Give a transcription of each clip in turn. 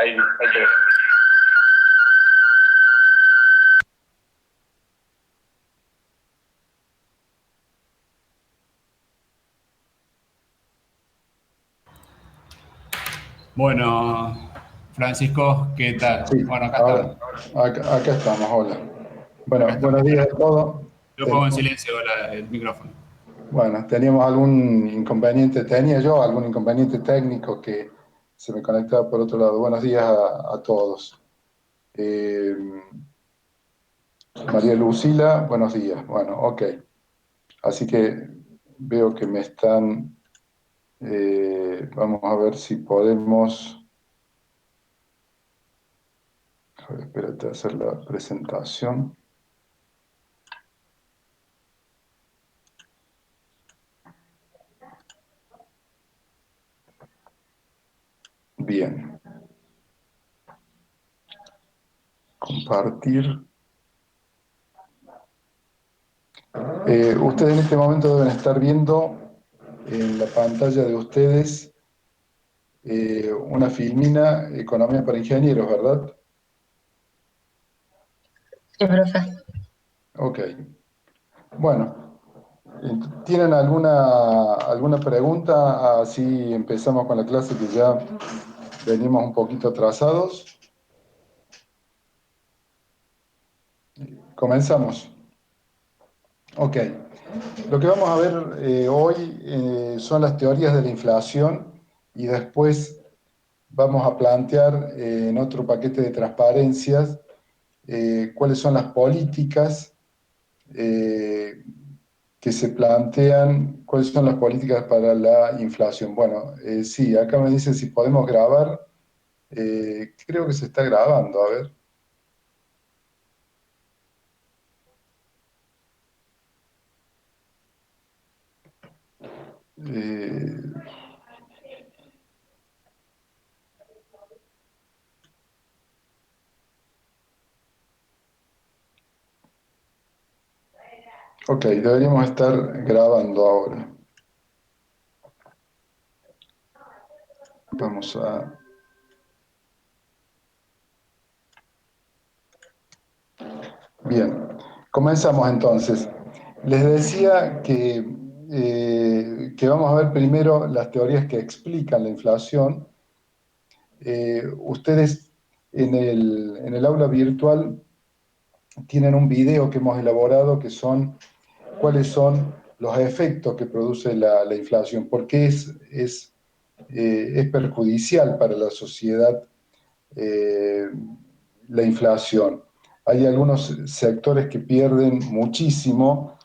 ahí te... Bueno, Francisco, ¿qué tal? Sí, Bueno, acá ahora, estamos. acá estamos, hola. Acá Bueno, estamos. buenos días a todos. Lo pongo en silencio el micrófono. Bueno, teníamos algún inconveniente, tenía yo algún inconveniente técnico que se me conectaba por otro lado. Buenos días a todos. Eh, María Lucila, buenos días. Bueno, ok. Así que veo que me están, vamos a ver si podemos, a ver, espérate, hacer la presentación. Bien, compartir. Ustedes en este momento deben estar viendo en la pantalla de ustedes una filmina Economía para Ingenieros, ¿verdad? Sí, profe. Ok. Bueno, ¿tienen alguna pregunta? Así empezamos con la clase que ya venimos un poquito atrasados. Comenzamos. Ok. Lo que vamos a ver hoy son las teorías de la inflación y después vamos a plantear en otro paquete de transparencias cuáles son las políticas eh, que se plantean, cuáles son las políticas para la inflación. Bueno, sí, acá me dicen si podemos grabar. Creo que se está grabando, a ver. Eh, ok, deberíamos estar grabando ahora. Vamos a... Bien, comenzamos entonces. Les decía que vamos a ver primero las teorías que explican la inflación. Ustedes en el aula virtual tienen un video que hemos elaborado que son cuáles son los efectos que produce la inflación, por qué es perjudicial para la sociedad eh, la inflación. Hay algunos sectores que pierden muchísimo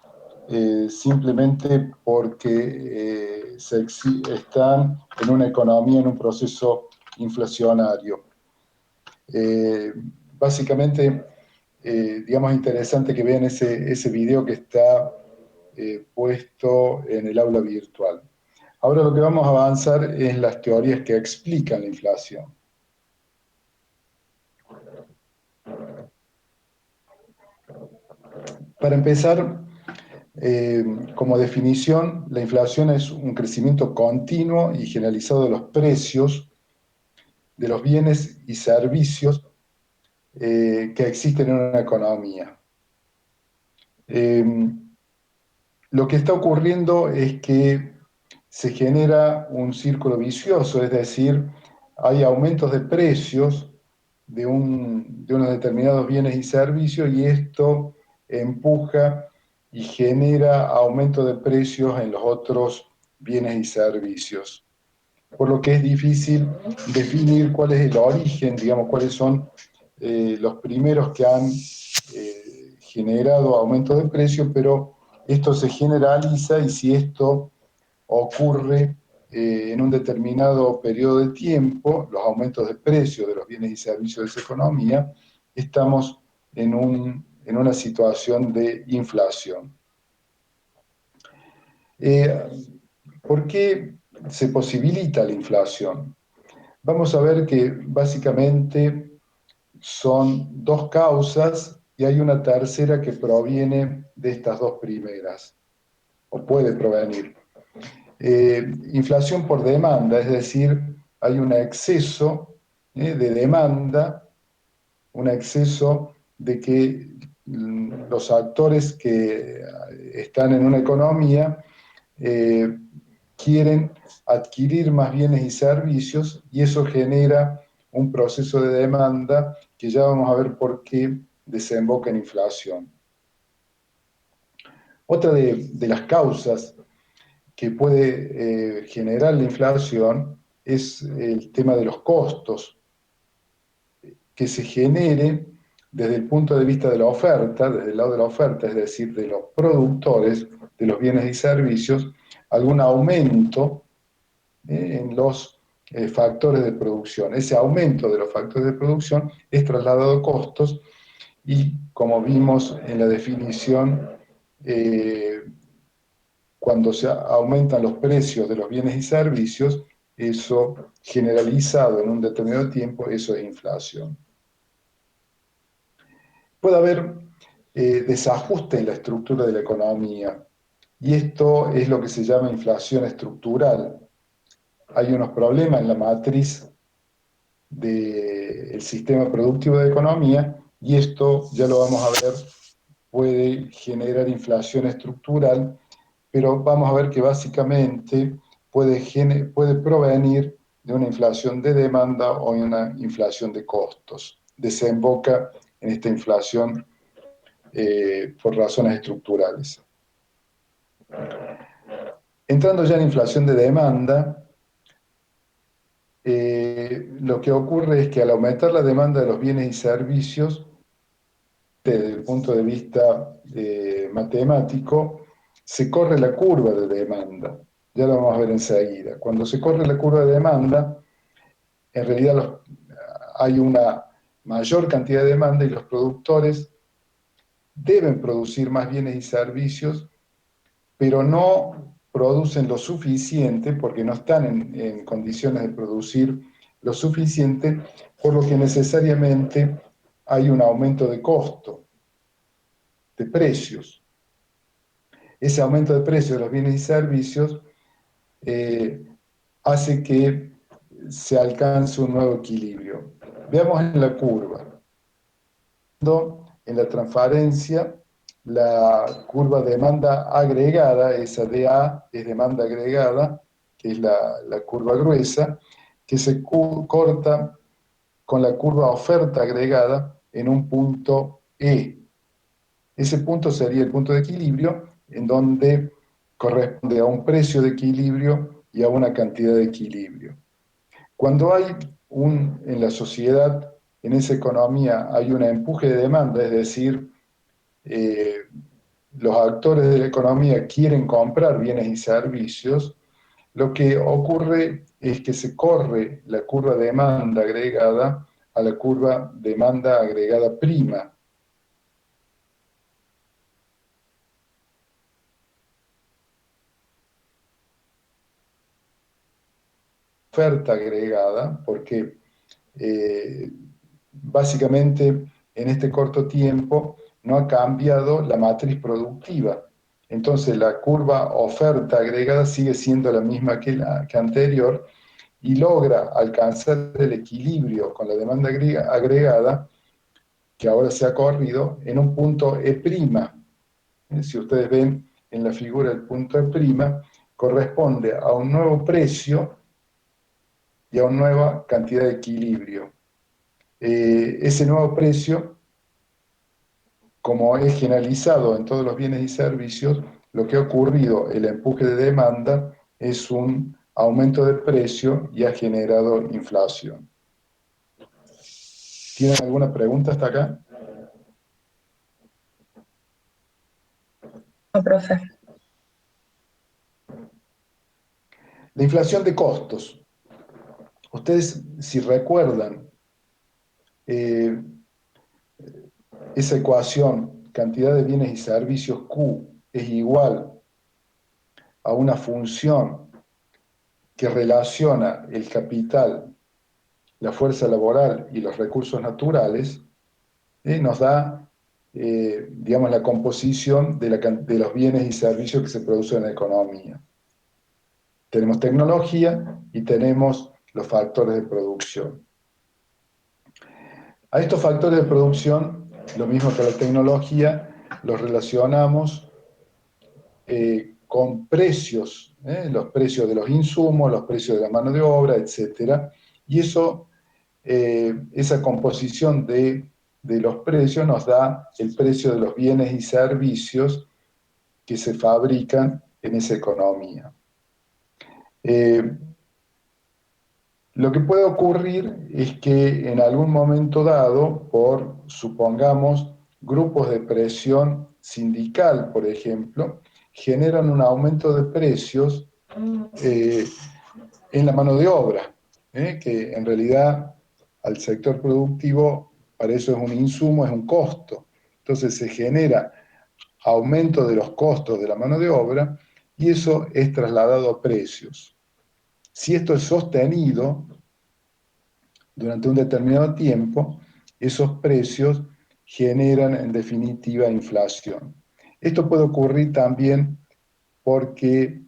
simplemente porque están en una economía, en un proceso inflacionario. Eh, Básicamente, digamos, interesante que vean ese video que está puesto en el aula virtual. Ahora lo que vamos a avanzar es las teorías que explican la inflación. Para empezar, como definición, la inflación es un crecimiento continuo y generalizado de los precios de los bienes y servicios que existen en una economía. Eh, lo que está ocurriendo es que se genera un círculo vicioso, es decir, hay aumentos de precios de unos determinados bienes y servicios y esto empuja y genera aumento de precios en los otros bienes y servicios. Por lo que es difícil definir cuál es el origen, digamos, cuáles son los primeros que han generado aumento de precios, pero esto se generaliza y si esto ocurre en un determinado periodo de tiempo, los aumentos de precios de los bienes y servicios de esa economía, estamos en una situación de inflación. Eh, ¿Por qué se posibilita la inflación? Vamos a ver que básicamente son dos causas y hay una tercera que proviene de estas dos primeras, o puede provenir. Inflación por demanda, es decir, hay un exceso de demanda, un exceso de que los actores que están en una economía eh, quieren adquirir más bienes y servicios y eso genera un proceso de demanda que ya vamos a ver por qué desemboca en inflación. Otra de las causas que puede generar la inflación es el tema de los costos que se genere desde el punto de vista de la oferta, desde el lado de la oferta, es decir, de los productores de los bienes y servicios, algún aumento en los factores de producción. Ese aumento de los factores de producción es trasladado a costos y, como vimos en la definición, eh, cuando se aumentan los precios de los bienes y servicios, eso generalizado en un determinado tiempo, eso es inflación. Puede haber desajuste en la estructura de la economía y esto es lo que se llama inflación estructural. Hay unos problemas en la matriz del sistema productivo de economía y esto, ya lo vamos a ver, puede generar inflación estructural, pero vamos a ver que básicamente puede provenir de una inflación de demanda o una inflación de costos. Desemboca en esta inflación por razones estructurales. Entrando ya en inflación de demanda, lo que ocurre es que al aumentar la demanda de los bienes y servicios, desde el punto de vista matemático, se corre la curva de demanda. Ya lo vamos a ver enseguida. Cuando se corre la curva de demanda, en realidad hay una mayor cantidad de demanda y los productores deben producir más bienes y servicios, pero no producen lo suficiente porque no están en condiciones de producir lo suficiente, por lo que necesariamente hay un aumento de costo, de precios. Ese aumento de precios de los bienes y servicios hace que se alcance un nuevo equilibrio. Veamos en la curva. En la transparencia, la curva de demanda agregada, esa DA es demanda agregada, que es la curva gruesa, que se corta con la curva oferta agregada en un punto E. Ese punto sería el punto de equilibrio, en donde corresponde a un precio de equilibrio y a una cantidad de equilibrio. Cuando hay en la sociedad, en esa economía, hay un empuje de demanda, es decir, eh, los actores de la economía quieren comprar bienes y servicios, lo que ocurre es que se corre la curva de demanda agregada a la curva de demanda agregada prima. Oferta agregada, porque básicamente en este corto tiempo no ha cambiado la matriz productiva. Entonces la curva oferta agregada sigue siendo la misma que anterior y logra alcanzar el equilibrio con la demanda agregada, que ahora se ha corrido, en un punto E'. Si ustedes ven en la figura el punto E', corresponde a un nuevo precio y a una nueva cantidad de equilibrio. Ese nuevo precio, como es generalizado en todos los bienes y servicios, lo que ha ocurrido, el empuje de demanda, es un aumento de precio y ha generado inflación. ¿Tienen alguna pregunta hasta acá? No, profe. La inflación de costos. Ustedes, si recuerdan, eh, esa ecuación, cantidad de bienes y servicios Q es igual a una función que relaciona el capital, la fuerza laboral y los recursos naturales, nos da, digamos, la composición de los bienes y servicios que se producen en la economía. Tenemos tecnología y tenemos los factores de producción. A estos factores de producción, lo mismo que a la tecnología, los relacionamos con precios, los precios de los insumos, los precios de la mano de obra, etc. Y eso, esa composición de los precios nos da el precio de los bienes y servicios que se fabrican en esa economía. Lo que puede ocurrir es que en algún momento dado, por, supongamos, grupos de presión sindical, por ejemplo, generan un aumento de precios eh, en la mano de obra, que en realidad al sector productivo para eso es un insumo, es un costo. Entonces se genera aumento de los costos de la mano de obra y eso es trasladado a precios. Si esto es sostenido durante un determinado tiempo, esos precios generan en definitiva inflación. Esto puede ocurrir también porque,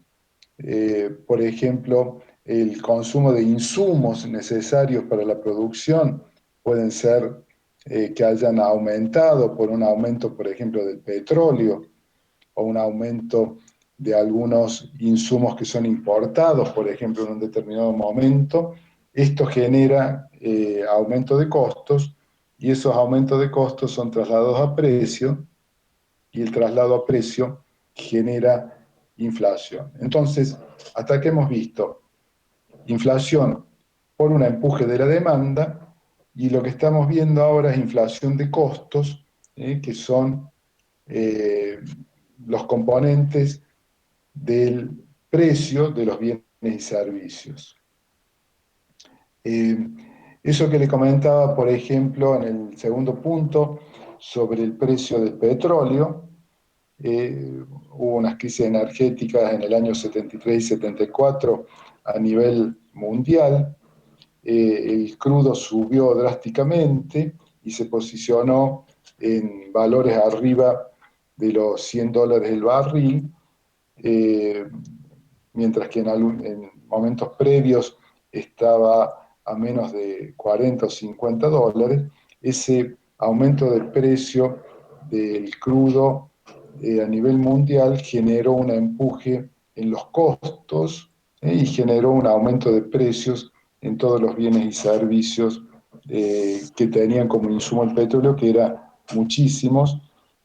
por ejemplo, el consumo de insumos necesarios para la producción pueden ser que hayan aumentado por un aumento, por ejemplo, del petróleo o un aumento de algunos insumos que son importados, por ejemplo, en un determinado momento. Esto genera aumento de costos y esos aumentos de costos son trasladados a precio y el traslado a precio genera inflación. Entonces, hasta que hemos visto inflación por un empuje de la demanda y lo que estamos viendo ahora es inflación de costos, que son eh, los componentes del precio de los bienes y servicios. Eh, Eso que le comentaba, por ejemplo, en el segundo punto, sobre el precio del petróleo, hubo unas crisis energéticas en el año 73 y 74 a nivel mundial. El crudo subió drásticamente y se posicionó en valores arriba de los $100 el barril, eh, mientras que en momentos previos estaba a menos de 40 o $50. Ese aumento del precio del crudo a nivel mundial generó un empuje en los costos y generó un aumento de precios en todos los bienes y servicios que tenían como insumo el petróleo, que era muchísimos.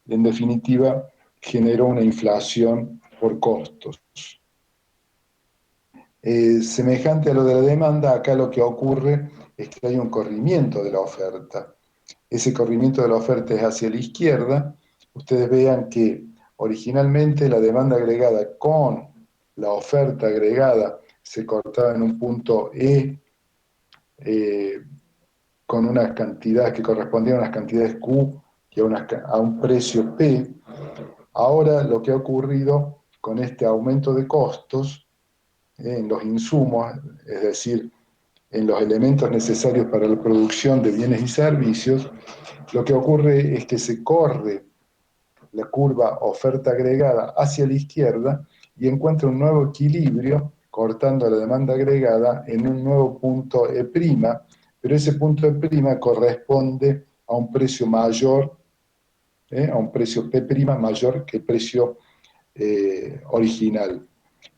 En definitiva, generó una inflación por costos. Semejante a lo de la demanda, acá lo que ocurre es que hay un corrimiento de la oferta. Ese corrimiento de la oferta es hacia la izquierda. Ustedes vean que originalmente la demanda agregada con la oferta agregada se cortaba en un punto E, con unas cantidades que correspondían a unas cantidades Q y a un precio P. Ahora lo que ha ocurrido con este aumento de costos en los insumos, es decir, en los elementos necesarios para la producción de bienes y servicios, lo que ocurre es que se corre la curva oferta agregada hacia la izquierda y encuentra un nuevo equilibrio cortando la demanda agregada en un nuevo punto E', pero ese punto E' corresponde a un precio mayor, a un precio P' mayor que el precio original.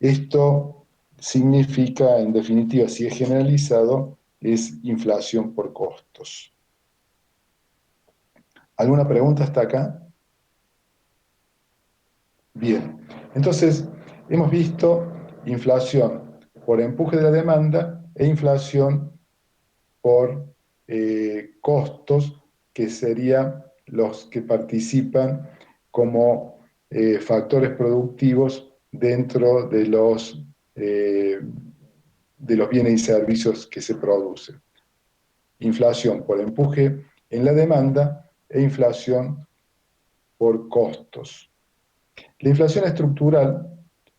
Esto significa, en definitiva, si es generalizado, es inflación por costos. ¿Alguna pregunta hasta acá? Bien, entonces hemos visto inflación por empuje de la demanda e inflación por costos, que serían los que participan como factores productivos dentro eh, de los bienes y servicios que se producen. Inflación por empuje en la demanda e inflación por costos. La inflación estructural,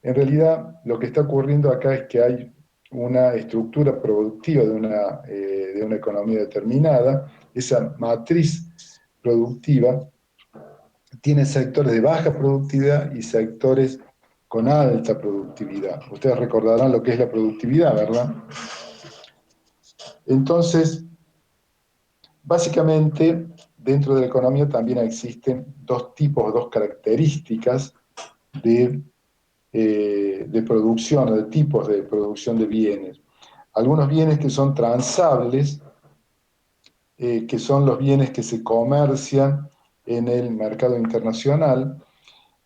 en realidad lo que está ocurriendo acá es que hay una estructura productiva de una economía determinada. Esa matriz productiva tiene sectores de baja productividad y sectores con alta productividad. Ustedes recordarán lo que es la productividad, ¿verdad? Entonces, Básicamente, dentro de la economía también existen dos tipos, dos características de, de producción, o de tipos de producción de bienes. Algunos bienes que son transables, que son los bienes que se comercian en el mercado internacional,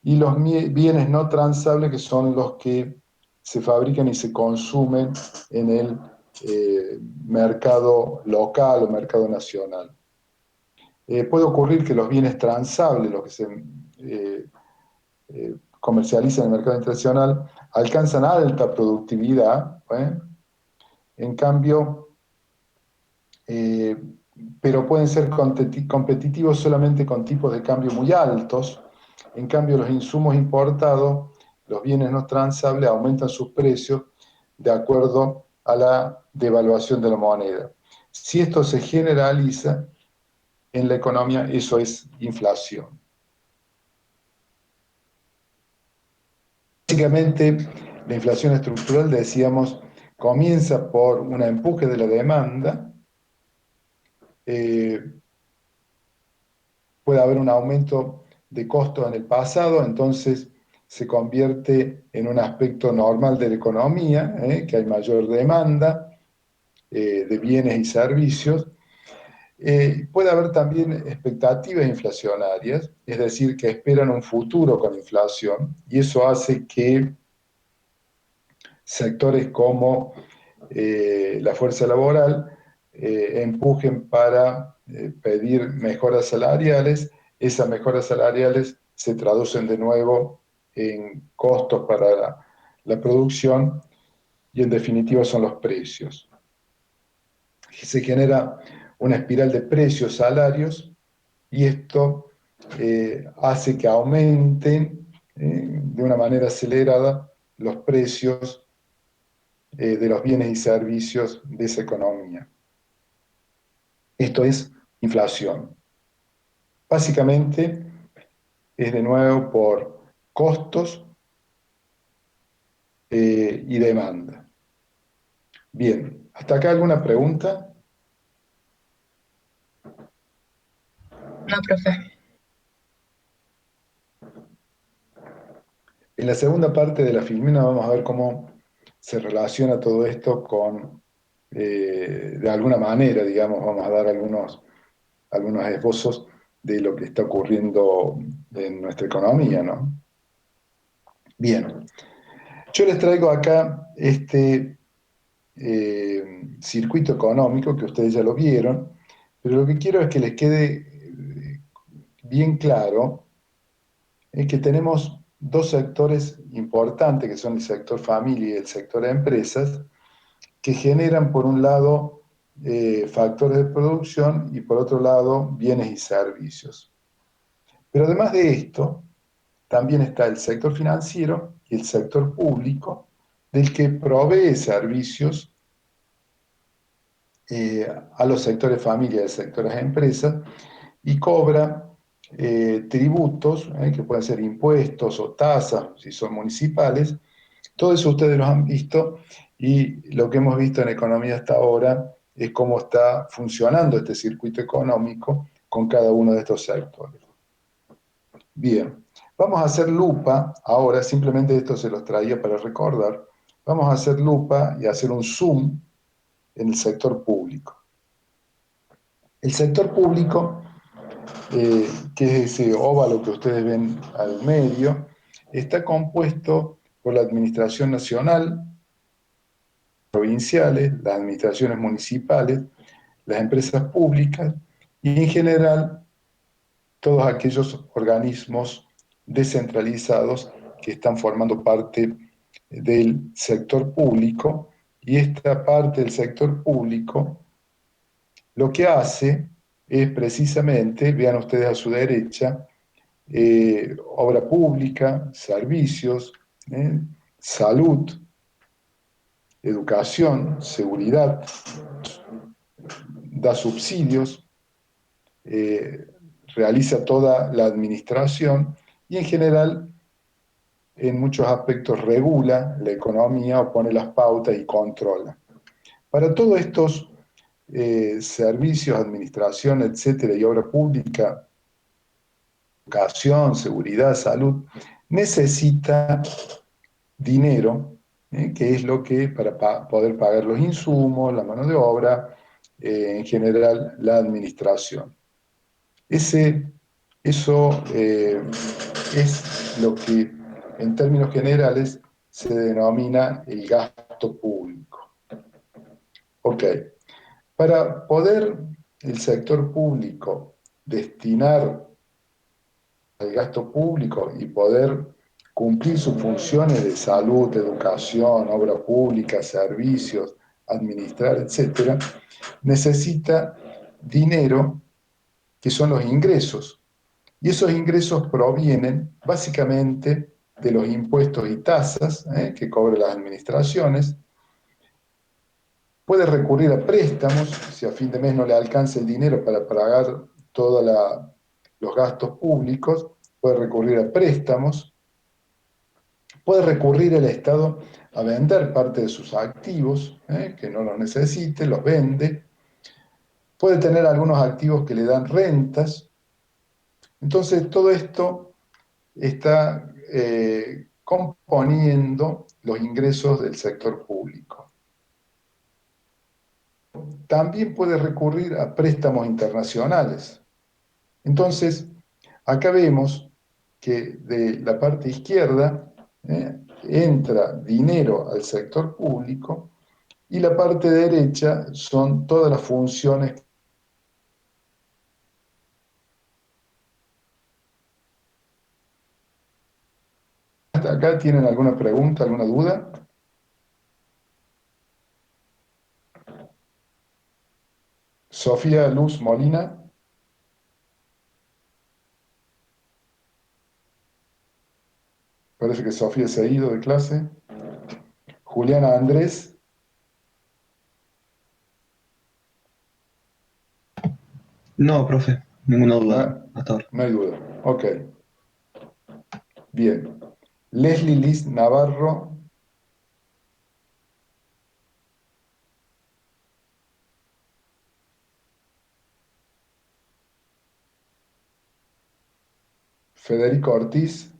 y los bienes no transables, que son los que se fabrican y se consumen en el mercado local o mercado nacional. Puede ocurrir que los bienes transables, los que se comercializan en el mercado internacional, alcanzan alta productividad, en cambio, eh, pero pueden ser competitivos solamente con tipos de cambio muy altos. En cambio, los insumos importados, los bienes no transables, aumentan sus precios de acuerdo a la devaluación de la moneda. Si esto se generaliza en la economía, eso es inflación. Básicamente, la inflación estructural, decíamos, comienza por un empuje de la demanda. eh, Puede haber un aumento de costos en el pasado, entonces se convierte en un aspecto normal de la economía, que hay mayor demanda de bienes y servicios. Puede haber también expectativas inflacionarias, es decir, que esperan un futuro con inflación, y eso hace que sectores como la fuerza laboral empujen para pedir mejoras salariales. Esas mejoras salariales se traducen de nuevo en costos para la producción y en definitiva son los precios. Se genera una espiral de precios, salarios, y esto hace que aumenten de una manera acelerada los precios de los bienes y servicios de esa economía. Esto es inflación. Básicamente es de nuevo por costos y demanda. Bien, ¿hasta acá alguna pregunta? No, profe. En la segunda parte de la filmina vamos a ver cómo se relaciona todo esto con, de alguna manera, digamos, vamos a dar algunos esbozos de lo que está ocurriendo en nuestra economía, ¿no? Bien, yo les traigo acá este circuito económico que ustedes ya lo vieron, pero lo que quiero es que les quede bien claro que tenemos dos sectores importantes, que son el sector familia y el sector empresas, que generan por un lado factores de producción y por otro lado bienes y servicios. Pero además de esto, también está el sector financiero y el sector público, del que provee servicios a los sectores familia y a los sectores empresas y cobra tributos, que pueden ser impuestos o tasas, si son municipales. Todo eso ustedes lo han visto y lo que hemos visto en economía hasta ahora es cómo está funcionando este circuito económico con cada uno de estos sectores. Bien, vamos a hacer lupa ahora, simplemente esto se los traía para recordar. Vamos a hacer lupa y hacer un zoom en el sector público. El sector público, que es ese óvalo que ustedes ven al medio, está compuesto por la Administración Nacional, provinciales, las administraciones municipales, las empresas públicas y en general todos aquellos organismos descentralizados que están formando parte del sector público, y esta parte del sector público lo que hace es precisamente, vean ustedes a su derecha, obra pública, servicios, salud, educación, seguridad, da subsidios, eh, realiza toda la administración y en general en muchos aspectos regula la economía o pone las pautas y controla. Para todos estos servicios, administración, etcétera, y obra pública, educación, seguridad, salud, necesita dinero, que es lo que para poder pagar los insumos, la mano de obra, en general la administración. Eso es lo que en términos generales se denomina el gasto público. Ok, para poder el sector público destinar al gasto público y poder cumplir sus funciones de salud, educación, obra pública, servicios, administrar, etcétera, necesita dinero que son los ingresos. Y esos ingresos provienen básicamente de los impuestos y tasas que cobran las administraciones. Puede recurrir a préstamos si a fin de mes no le alcanza el dinero para pagar todos los gastos públicos. Puede recurrir a préstamos. Puede recurrir el Estado a vender parte de sus activos, que no los necesite, los vende. Puede tener algunos activos que le dan rentas. Entonces, todo esto está componiendo los ingresos del sector público. También puede recurrir a préstamos internacionales. Entonces, acá vemos que de la parte izquierda entra dinero al sector público y la parte derecha son todas las funciones. ¿Hasta acá tienen alguna pregunta, alguna duda? Sofía Luz Molina. Parece que Sofía se ha ido de clase. Juliana Andrés. No, profe, ninguna duda No, hasta ahora. no hay duda. Ok. Bien. Leslie Liz Navarro. Federico Ortiz.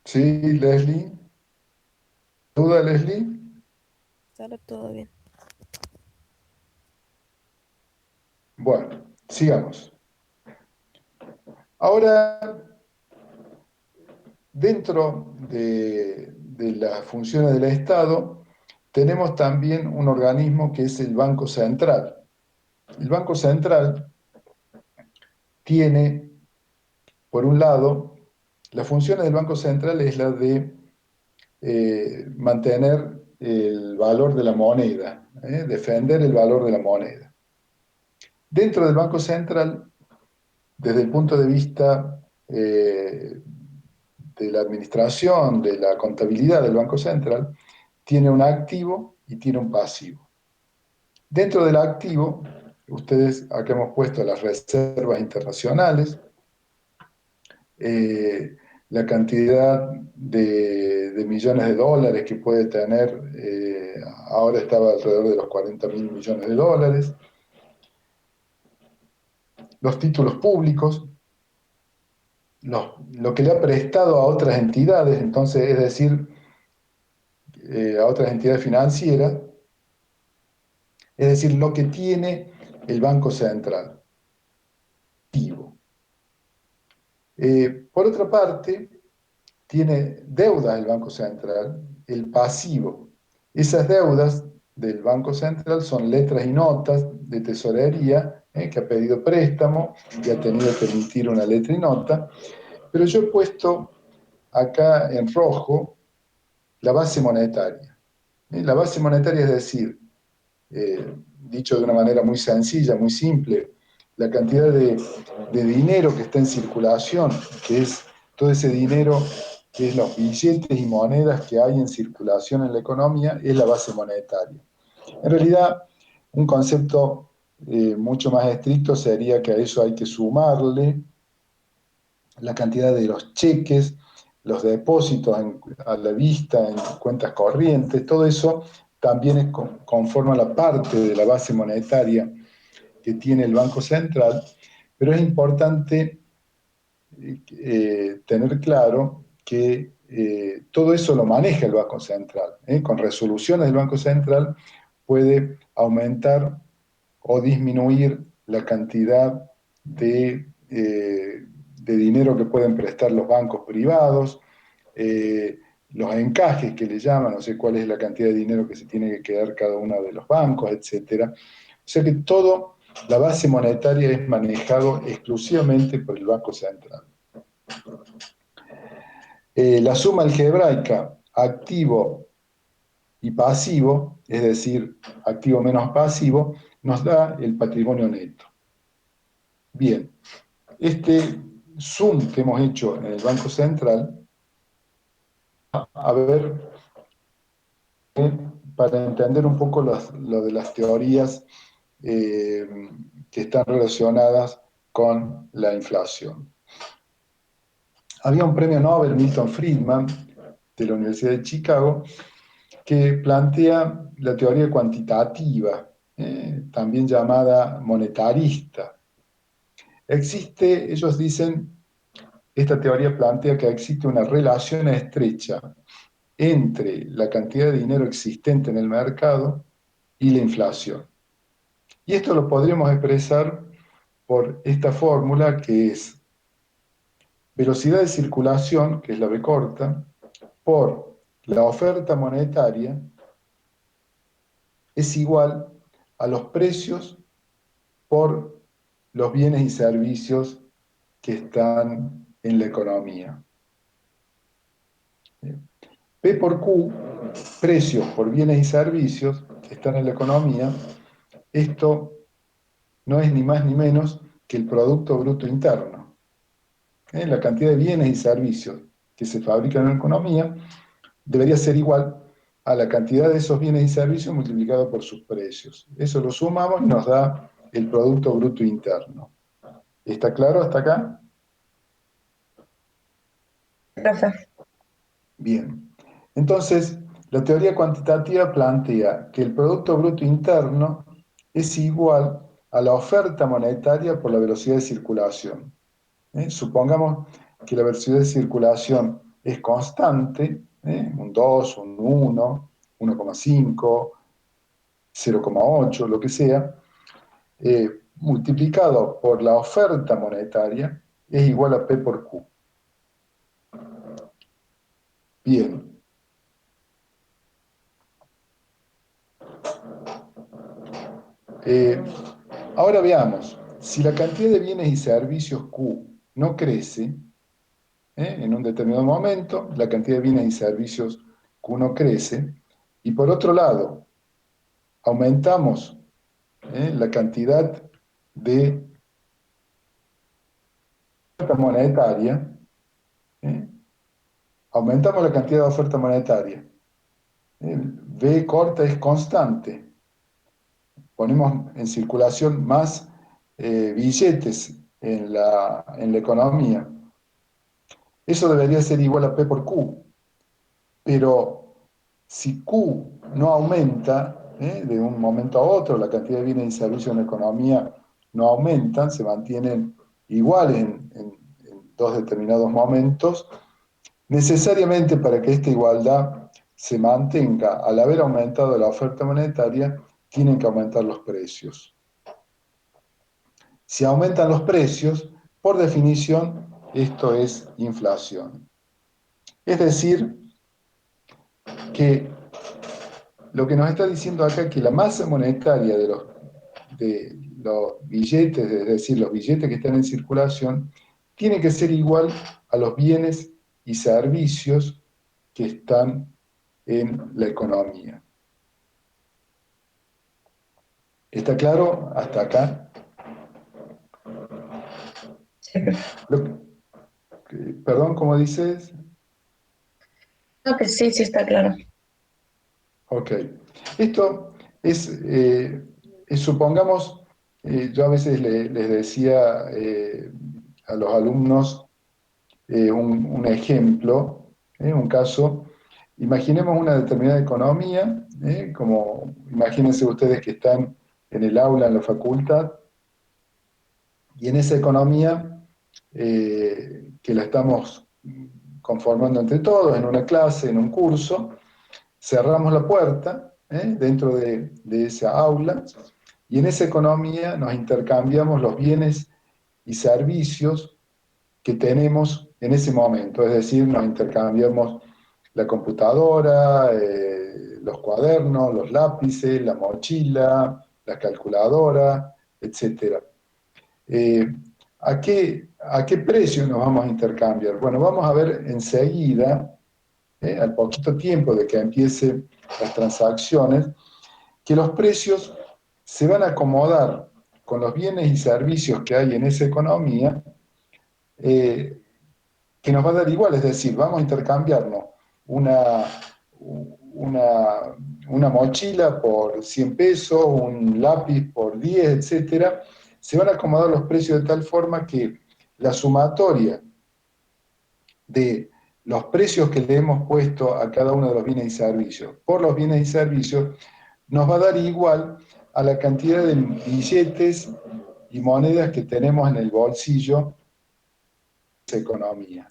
Sí, Leslie. ¿Duda, Leslie? Sale todo bien. Bueno, sigamos. Ahora, dentro de las funciones del Estado, tenemos también un organismo que es el Banco Central. El Banco Central tiene, por un lado, las funciones del Banco Central es la de mantener el valor de la moneda, defender el valor de la moneda. Dentro del Banco Central, desde el punto de vista de la administración, de la contabilidad del Banco Central, tiene un activo y tiene un pasivo. Dentro del activo, ustedes acá hemos puesto las reservas internacionales, la cantidad de millones de dólares que puede tener, ahora estaba alrededor de los 40.000 millones de dólares, los títulos públicos, lo que le ha prestado a otras entidades, entonces, es decir, a otras entidades financieras, es decir, lo que tiene el Banco Central. Por otra parte, tiene deudas el Banco Central, el pasivo. Esas deudas del Banco Central son letras y notas de tesorería, que ha pedido préstamo y ha tenido que emitir una letra y nota, pero yo he puesto acá en rojo la base monetaria. La base monetaria es decir, dicho de una manera muy sencilla, muy simple, la cantidad de dinero que está en circulación, que es todo ese dinero, que es los billetes y monedas que hay en circulación en la economía, es la base monetaria. En realidad, un concepto mucho más estricto sería que a eso hay que sumarle la cantidad de los cheques, los depósitos a la vista en cuentas corrientes, todo eso también conforma la parte de la base monetaria que tiene el Banco Central, pero es importante tener claro que todo eso lo maneja el Banco Central. Con resoluciones del Banco Central puede aumentar o disminuir la cantidad de dinero que pueden prestar los bancos privados, los encajes que le llaman, no sé cuál es la cantidad de dinero que se tiene que quedar cada uno de los bancos, etc. O sea que todo, la base monetaria es manejado exclusivamente por el Banco Central. La suma algebraica, activo y pasivo, es decir, activo menos pasivo, nos da el patrimonio neto. Bien, este zoom que hemos hecho en el Banco Central, a ver, para entender un poco lo de las teorías que están relacionadas con la inflación. Había un premio Nobel, Milton Friedman, de la Universidad de Chicago, que plantea la teoría cuantitativa, también llamada monetarista. Ellos dicen, esta teoría plantea que existe una relación estrecha entre la cantidad de dinero existente en el mercado y la inflación. Y esto lo podríamos expresar por esta fórmula que es velocidad de circulación, que es la B corta, por la oferta monetaria es igual a los precios por los bienes y servicios que están en la economía. P por Q, precios por bienes y servicios que están en la economía, esto no es ni más ni menos que el Producto Bruto Interno. La cantidad de bienes y servicios que se fabrican en la economía debería ser igual a la cantidad de esos bienes y servicios multiplicado por sus precios. Eso lo sumamos y nos da el Producto Bruto Interno. ¿Está claro hasta acá? Profe. Bien. Entonces, la teoría cuantitativa plantea que el Producto Bruto Interno es igual a la oferta monetaria por la velocidad de circulación. Supongamos que la velocidad de circulación es constante, un 2, un 1, 1,5, 0,8, lo que sea, multiplicado por la oferta monetaria es igual a P por Q. Bien. Ahora veamos, si la cantidad de bienes y servicios Q no crece, en un determinado momento, la cantidad de bienes y servicios Q no crece, y por otro lado, aumentamos la cantidad de oferta monetaria, aumentamos la cantidad de oferta monetaria. V corta es constante. Ponemos en circulación más billetes en la economía. Eso debería ser igual a P por Q. Pero si Q no aumenta, de un momento a otro, la cantidad de bienes y servicios en la economía no aumentan, se mantienen iguales en dos determinados momentos, necesariamente para que esta igualdad se mantenga, al haber aumentado la oferta monetaria, tienen que aumentar los precios. Si aumentan los precios, por definición, esto es inflación. Es decir, que lo que nos está diciendo acá es que la masa monetaria de los billetes, es decir, los billetes que están en circulación, tiene que ser igual a los bienes y servicios que están en la economía. ¿Está claro hasta acá? Sí, profe. Perdón, ¿cómo dices? No, que sí, sí está claro. Ok. Esto supongamos, yo a veces les decía a los alumnos, un ejemplo, un caso. Imaginemos una determinada economía, como imagínense ustedes que están en el aula, en la facultad, y en esa economía que la estamos conformando entre todos, en una clase, en un curso, cerramos la puerta dentro de esa aula, y en esa economía nos intercambiamos los bienes y servicios que tenemos en ese momento, es decir, nos intercambiamos la computadora, los cuadernos, los lápices, la mochila, la calculadora, etc. ¿A qué precio nos vamos a intercambiar? Bueno, vamos a ver enseguida, al poquito tiempo de que empiecen las transacciones, que los precios se van a acomodar con los bienes y servicios que hay en esa economía, que nos va a dar igual, es decir, vamos a intercambiarnos una, una, una mochila por 100 pesos, un lápiz por 10, etcétera. Se van a acomodar los precios de tal forma que la sumatoria de los precios que le hemos puesto a cada uno de los bienes y servicios por los bienes y servicios nos va a dar igual a la cantidad de billetes y monedas que tenemos en el bolsillo de esa economía.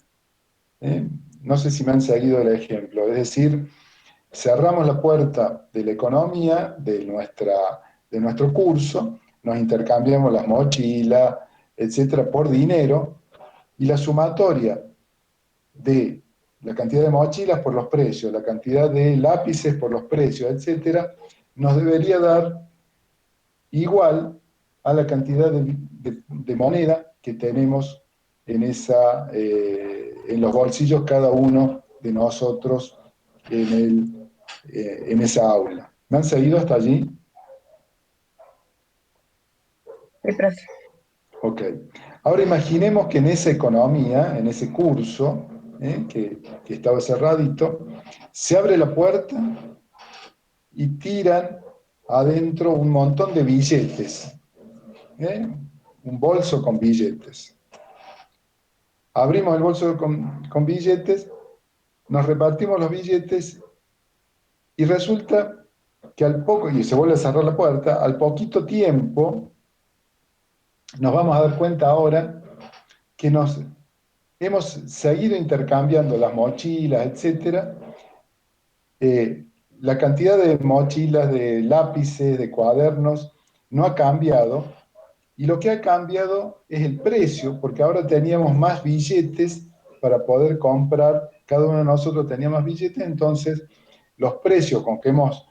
No sé si me han seguido el ejemplo, es decir, cerramos la puerta de la economía de nuestro curso, nos intercambiamos las mochilas, etcétera, por dinero, y la sumatoria de la cantidad de mochilas por los precios, la cantidad de lápices por los precios, etcétera, nos debería dar igual a la cantidad de moneda que tenemos en los bolsillos cada uno de nosotros en esa aula. ¿Me han seguido hasta allí? Sí, profe. Ok. Ahora imaginemos que en esa economía, en ese curso, que estaba cerradito, se abre la puerta y tiran adentro un montón de billetes, un bolso con billetes. Abrimos el bolso con billetes, nos repartimos los billetes y resulta que al poco, y se vuelve a cerrar la puerta, al poquito tiempo nos vamos a dar cuenta ahora que nos hemos seguido intercambiando las mochilas, etcétera. La cantidad de mochilas, de lápices, de cuadernos no ha cambiado, y lo que ha cambiado es el precio, porque ahora teníamos más billetes para poder comprar, cada uno de nosotros tenía más billetes, entonces los precios con que hemos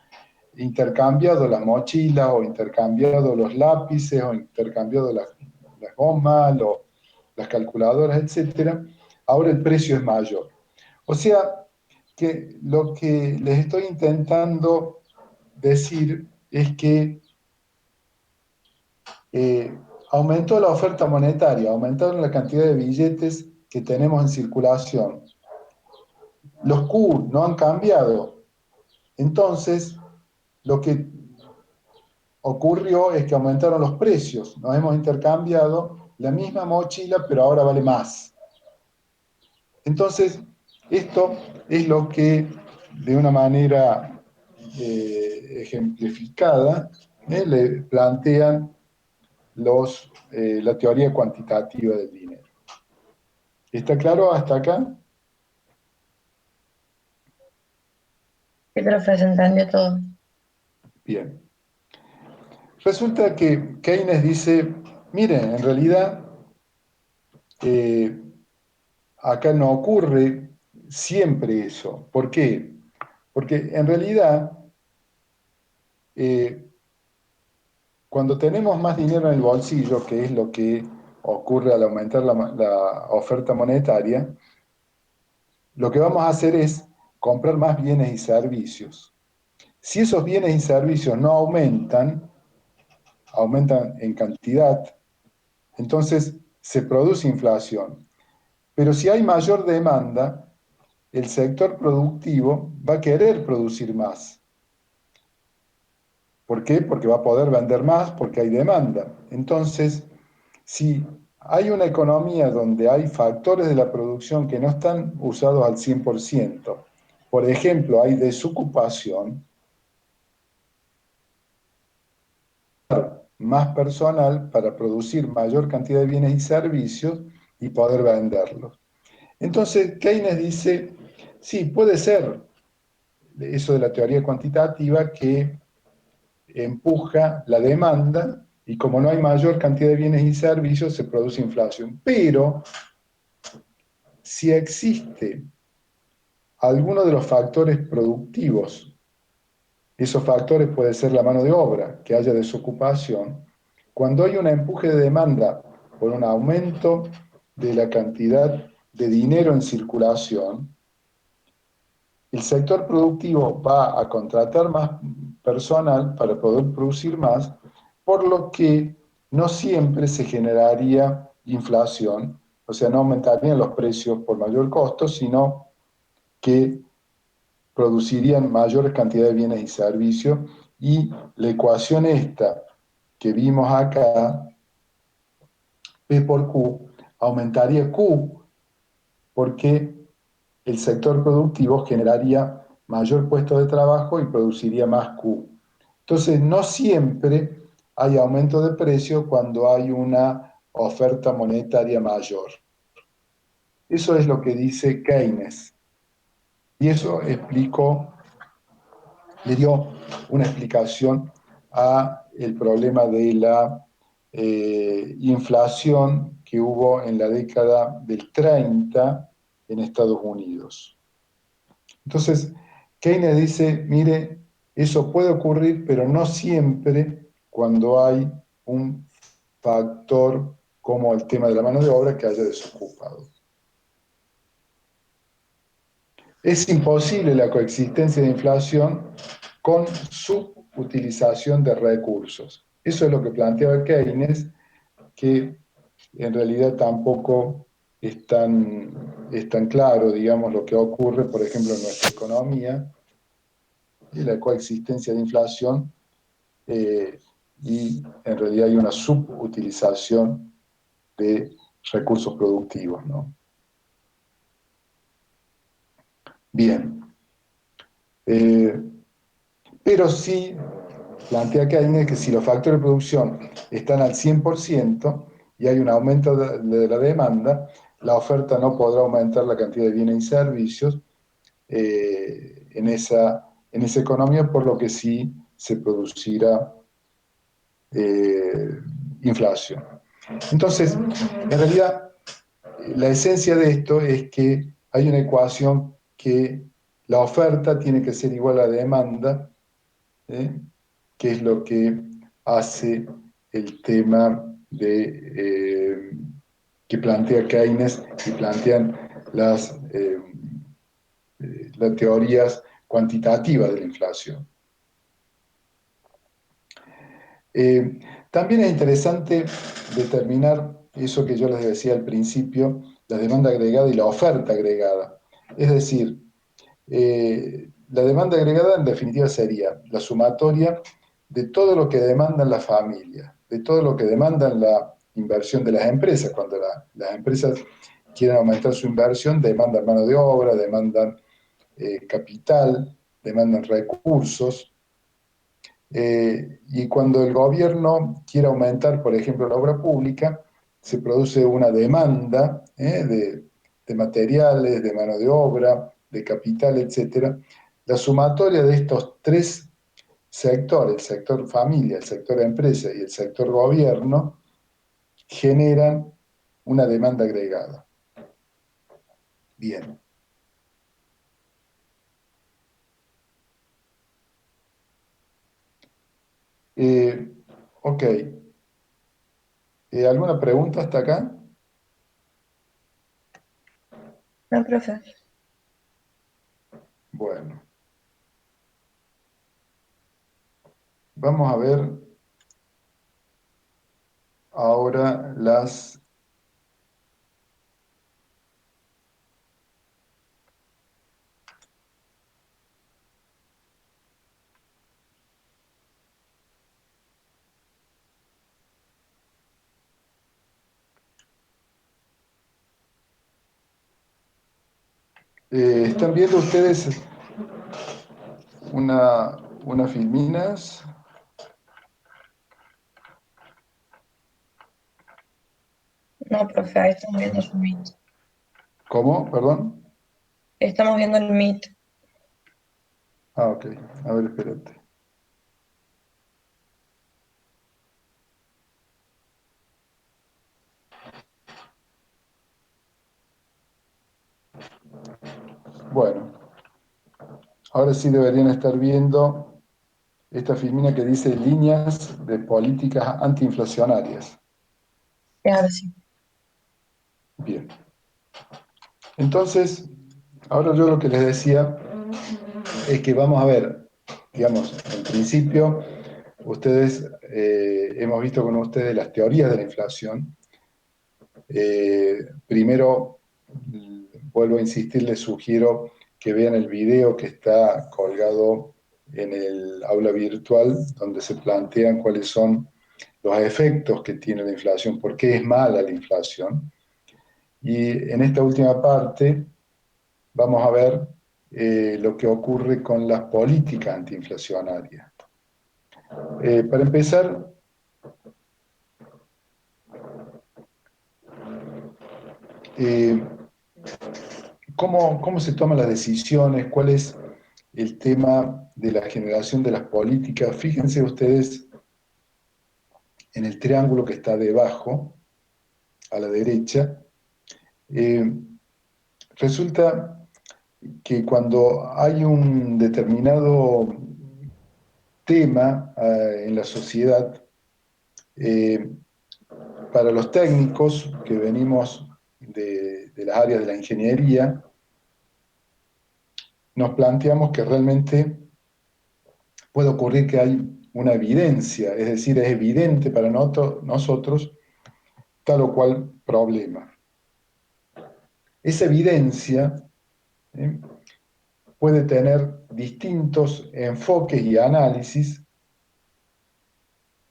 intercambiado las mochilas, o intercambiado los lápices, o intercambiado las gomas, las calculadoras, etcétera, ahora el precio es mayor. O sea, que lo que les estoy intentando decir es que aumentó la oferta monetaria, aumentaron la cantidad de billetes que tenemos en circulación. Los Q no han cambiado. Entonces, lo que ocurrió es que aumentaron los precios. Nos hemos intercambiado la misma mochila, pero ahora vale más. Entonces, esto es lo que, de una manera ejemplificada, le plantean la teoría cuantitativa del dinero. ¿Está claro hasta acá? Sí, profe, se entendió todo. Bien. Resulta que Keynes dice, miren, en realidad acá no ocurre siempre eso. ¿Por qué? Porque en realidad, eh, cuando tenemos más dinero en el bolsillo, que es lo que ocurre al aumentar la oferta monetaria, lo que vamos a hacer es comprar más bienes y servicios. Si esos bienes y servicios no aumentan en cantidad, entonces se produce inflación. Pero si hay mayor demanda, el sector productivo va a querer producir más. ¿Por qué? Porque va a poder vender más, porque hay demanda. Entonces, si hay una economía donde hay factores de la producción que no están usados al 100%. Por ejemplo, hay desocupación, más personal para producir mayor cantidad de bienes y servicios y poder venderlos. Entonces, Keynes dice, sí, puede ser eso de la teoría cuantitativa que empuja la demanda y como no hay mayor cantidad de bienes y servicios, se produce inflación. Pero si existe alguno de los factores productivos, esos factores puede ser la mano de obra, que haya desocupación, cuando hay un empuje de demanda por un aumento de la cantidad de dinero en circulación, el sector productivo va a contratar más personal para poder producir más, por lo que no siempre se generaría inflación, o sea, no aumentarían los precios por mayor costo, sino que producirían mayor cantidad de bienes y servicios, y la ecuación esta que vimos acá, P por Q, aumentaría Q porque el sector productivo generaría mayor puesto de trabajo y produciría más Q. Entonces, no siempre hay aumento de precio cuando hay una oferta monetaria mayor. Eso es lo que dice Keynes. Y eso explicó, le dio una explicación a el problema de la inflación que hubo en la década del 30 en Estados Unidos. Entonces, Keynes dice, mire, eso puede ocurrir, pero no siempre cuando hay un factor como el tema de la mano de obra que haya desocupado. Es imposible la coexistencia de inflación con subutilización de recursos. Eso es lo que planteaba Keynes, que en realidad tampoco es tan claro, digamos, lo que ocurre, por ejemplo, en nuestra economía, y la coexistencia de inflación, y en realidad hay una subutilización de recursos productivos, ¿no? Bien. Pero sí plantea Keynes que si los factores de producción están al 100% y hay un aumento de la demanda, la oferta no podrá aumentar la cantidad de bienes y servicios en esa economía, por lo que sí se producirá inflación. Entonces, en realidad, la esencia de esto es que hay una ecuación que la oferta tiene que ser igual a la demanda, ¿eh? Que es lo que hace el tema que plantea Keynes y plantean las teorías cuantitativas de la inflación. Eh, También es interesante determinar eso que yo les decía al principio, la demanda agregada y la oferta agregada. Es decir, la demanda agregada en definitiva sería la sumatoria de todo lo que demandan las familias, de todo lo que demandan la inversión de las empresas. Cuando las empresas quieren aumentar su inversión, demandan mano de obra, demandan capital, demandan recursos. Y cuando el gobierno quiere aumentar, por ejemplo, la obra pública, se produce una demanda de materiales, de mano de obra, de capital, etcétera. La sumatoria de estos tres sectores, el sector familia, el sector empresa y el sector gobierno, generan una demanda agregada. Bien. Eh, ok. ¿Alguna pregunta hasta acá? No, profe. Bueno, vamos a ver ahora las... ¿Están viendo ustedes unas filminas? No, profe, ahí estamos viendo su Meet. ¿Cómo? Perdón. Estamos viendo el Meet. Ah, ok. A ver, espérate. Bueno, ahora sí deberían estar viendo esta filmina que dice líneas de políticas antiinflacionarias. Ahora sí. Bien. Entonces, ahora yo lo que les decía es que vamos a ver, digamos, en principio, ustedes, hemos visto con ustedes las teorías de la inflación. Primero, vuelvo a insistir, les sugiero que vean el video que está colgado en el aula virtual, donde se plantean cuáles son los efectos que tiene la inflación, por qué es mala la inflación. Y en esta última parte vamos a ver lo que ocurre con las políticas antiinflacionarias. Para empezar, eh, ¿cómo se toman las decisiones? ¿Cuál es el tema de la generación de las políticas? Fíjense ustedes en el triángulo que está debajo, a la derecha. Eh, Resulta que cuando hay un determinado tema en la sociedad, eh, para los técnicos que venimos de las áreas de la ingeniería, nos planteamos que realmente puede ocurrir que hay una evidencia, es decir, es evidente para nosotros tal o cual problema. Esa evidencia puede tener distintos enfoques y análisis,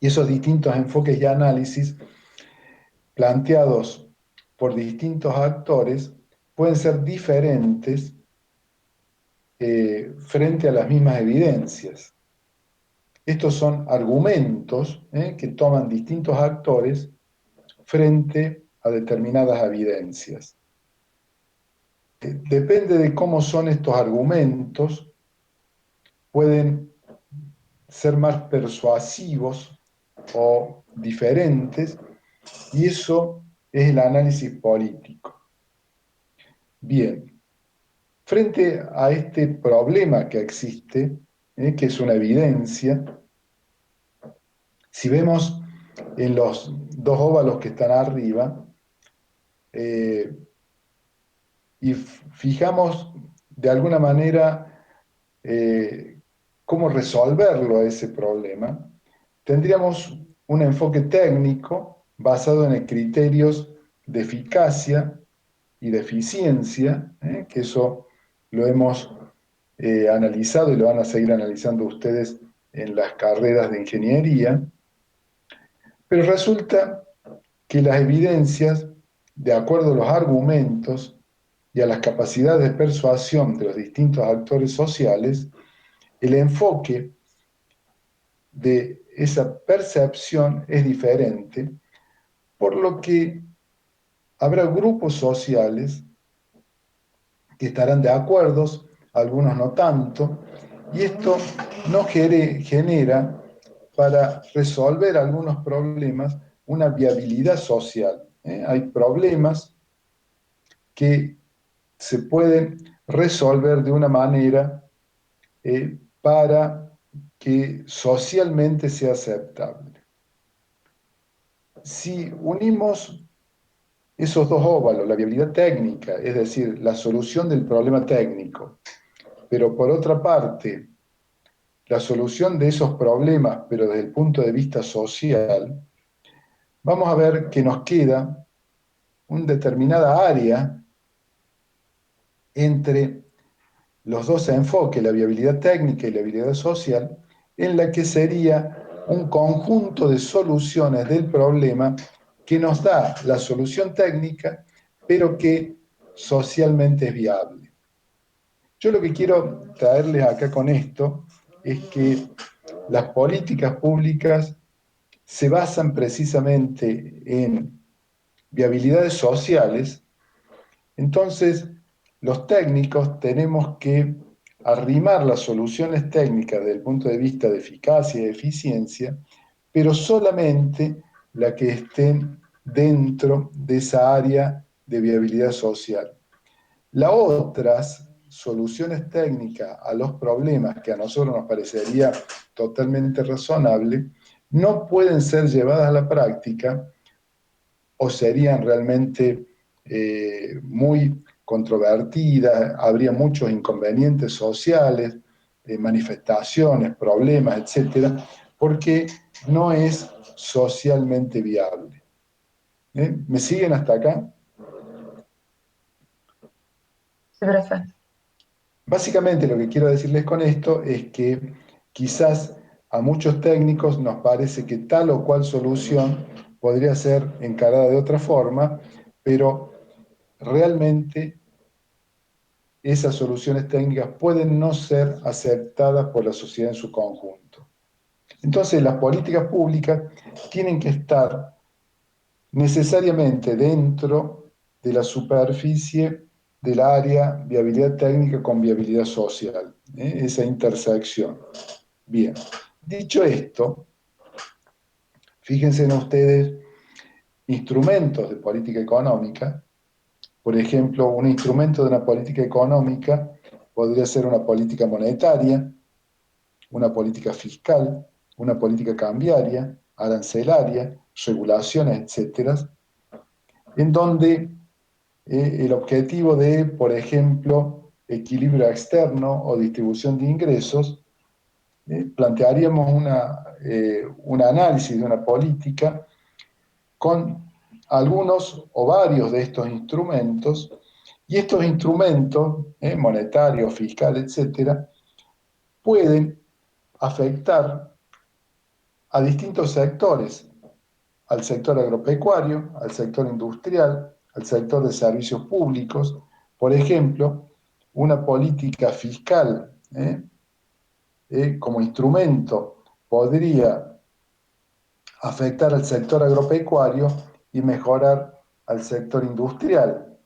y esos distintos enfoques y análisis planteados por distintos actores pueden ser diferentes frente a las mismas evidencias. Estos son argumentos que toman distintos actores frente a determinadas evidencias. Depende de cómo son estos argumentos, pueden ser más persuasivos o diferentes, y eso es el análisis político. Bien, frente a este problema que existe, que es una evidencia, si vemos en los dos óvalos que están arriba, y fijamos de alguna manera cómo resolverlo a ese problema, tendríamos un enfoque técnico basado en criterios de eficacia y de eficiencia, que eso lo hemos analizado y lo van a seguir analizando ustedes en las carreras de ingeniería, pero resulta que las evidencias, de acuerdo a los argumentos y a las capacidades de persuasión de los distintos actores sociales, el enfoque de esa percepción es diferente, por lo que habrá grupos sociales que estarán de acuerdo, algunos no tanto, y esto no genera para resolver algunos problemas una viabilidad social. Hay problemas que se pueden resolver de una manera para que socialmente sea aceptable. Si unimos esos dos óvalos, la viabilidad técnica, es decir, la solución del problema técnico, pero por otra parte, la solución de esos problemas, pero desde el punto de vista social, vamos a ver que nos queda una determinada área entre los dos enfoques, la viabilidad técnica y la viabilidad social, en la que sería un conjunto de soluciones del problema que nos da la solución técnica, pero que socialmente es viable. Yo lo que quiero traerles acá con esto es que las políticas públicas se basan precisamente en viabilidades sociales. Entonces, los técnicos tenemos que arrimar las soluciones técnicas desde el punto de vista de eficacia y eficiencia, pero solamente la que estén dentro de esa área de viabilidad social. Las otras soluciones técnicas a los problemas que a nosotros nos parecería totalmente razonable, no pueden ser llevadas a la práctica o serían realmente muy controvertidas, habría muchos inconvenientes sociales, manifestaciones, problemas, etcétera, porque no es socialmente viable. ¿Me siguen hasta acá? Sí, profe. Básicamente lo que quiero decirles con esto es que quizás a muchos técnicos nos parece que tal o cual solución podría ser encarada de otra forma, pero realmente esas soluciones técnicas pueden no ser aceptadas por la sociedad en su conjunto. Entonces, las políticas públicas tienen que estar necesariamente dentro de la superficie del área viabilidad técnica con viabilidad social, esa intersección. Bien, dicho esto, fíjense en ustedes instrumentos de política económica. Por ejemplo, un instrumento de una política económica podría ser una política monetaria, una política fiscal, una política cambiaria, arancelaria, regulaciones, etcétera, en donde el objetivo de, por ejemplo, equilibrio externo o distribución de ingresos, plantearíamos un análisis de una política con algunos o varios de estos instrumentos, y estos instrumentos, monetarios, fiscales, etcétera, pueden afectar a distintos sectores, al sector agropecuario, al sector industrial, al sector de servicios públicos. Por ejemplo, una política fiscal como instrumento podría afectar al sector agropecuario y mejorar al sector industrial.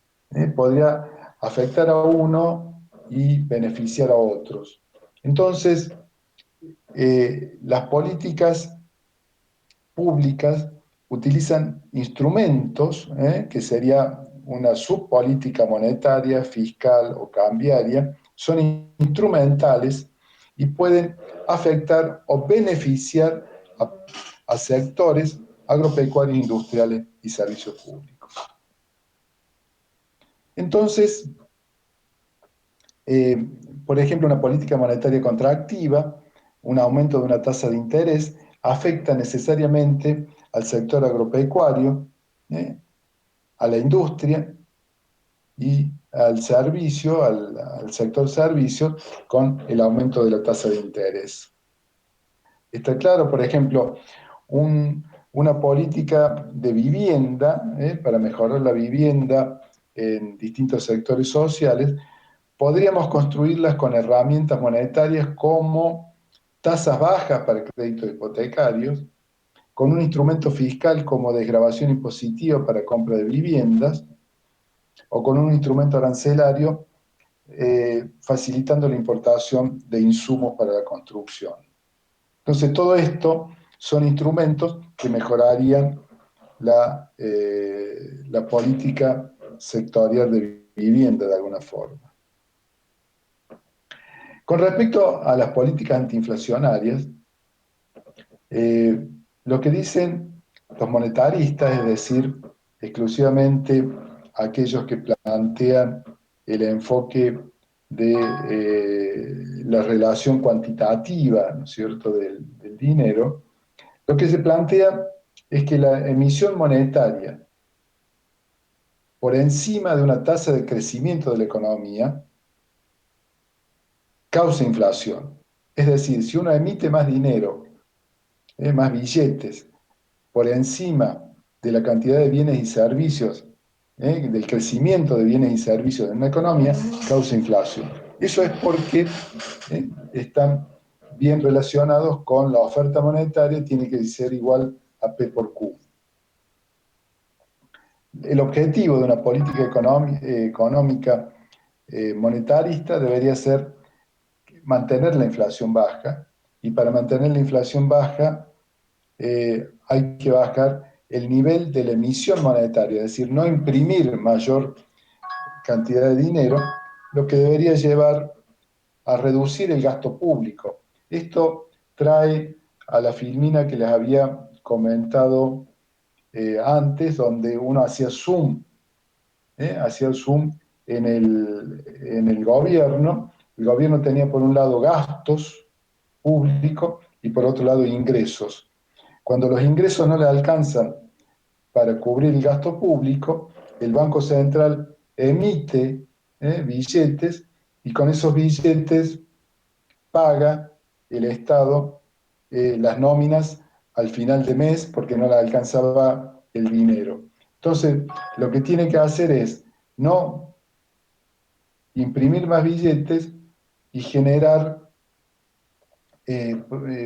Podría afectar a uno y beneficiar a otros. Entonces, las políticas públicas utilizan instrumentos, que sería una subpolítica monetaria, fiscal o cambiaria, son instrumentales y pueden afectar o beneficiar a sectores agropecuarios, industriales y servicios públicos. Entonces, eh, por ejemplo, una política monetaria contractiva, un aumento de una tasa de interés, afecta necesariamente al sector agropecuario, a la industria y al servicio, al sector servicio, con el aumento de la tasa de interés. Está claro, por ejemplo, una política de vivienda, para mejorar la vivienda en distintos sectores sociales, podríamos construirlas con herramientas monetarias como tasas bajas para créditos hipotecarios, con un instrumento fiscal como desgravación impositiva para compra de viviendas, o con un instrumento arancelario facilitando la importación de insumos para la construcción. Entonces, todo esto son instrumentos que mejorarían la política sectorial de vivienda de alguna forma. Con respecto a las políticas antiinflacionarias, lo que dicen los monetaristas, es decir, exclusivamente aquellos que plantean el enfoque de la relación cuantitativa, ¿no es cierto?, del dinero, lo que se plantea es que la emisión monetaria por encima de una tasa de crecimiento de la economía causa inflación. Es decir, si uno emite más dinero, más billetes, por encima de la cantidad de bienes y servicios, del crecimiento de bienes y servicios en una economía, causa inflación. Eso es porque están bien relacionados con la oferta monetaria, tiene que ser igual a P por Q. El objetivo de una política económica monetarista debería ser mantener la inflación baja, y para mantener la inflación baja hay que bajar el nivel de la emisión monetaria, es decir, no imprimir mayor cantidad de dinero, lo que debería llevar a reducir el gasto público. Esto trae a la filmina que les había comentado antes, donde uno hacía el zoom en el gobierno. El gobierno tenía por un lado gastos públicos y por otro lado ingresos. Cuando los ingresos no le alcanzan para cubrir el gasto público, el Banco Central emite billetes, y con esos billetes paga el Estado las nóminas al final de mes porque no le alcanzaba el dinero. Entonces, lo que tiene que hacer es no imprimir más billetes y generar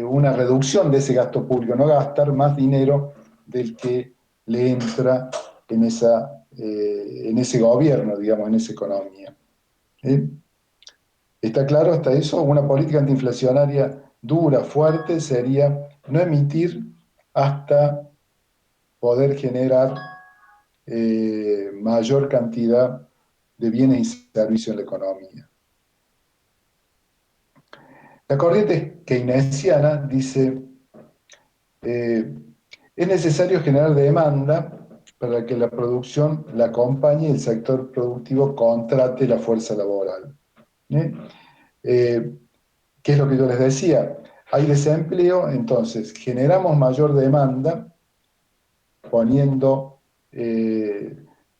una reducción de ese gasto público, no gastar más dinero del que le entra en ese gobierno, digamos, en esa economía. ¿Está claro hasta eso? Una política antiinflacionaria dura, fuerte, sería no emitir hasta poder generar mayor cantidad de bienes y servicios en la economía. La corriente keynesiana dice, es necesario generar demanda para que la producción la acompañe y el sector productivo contrate la fuerza laboral. ¿Qué es lo que yo les decía? Hay desempleo, entonces generamos mayor demanda poniendo,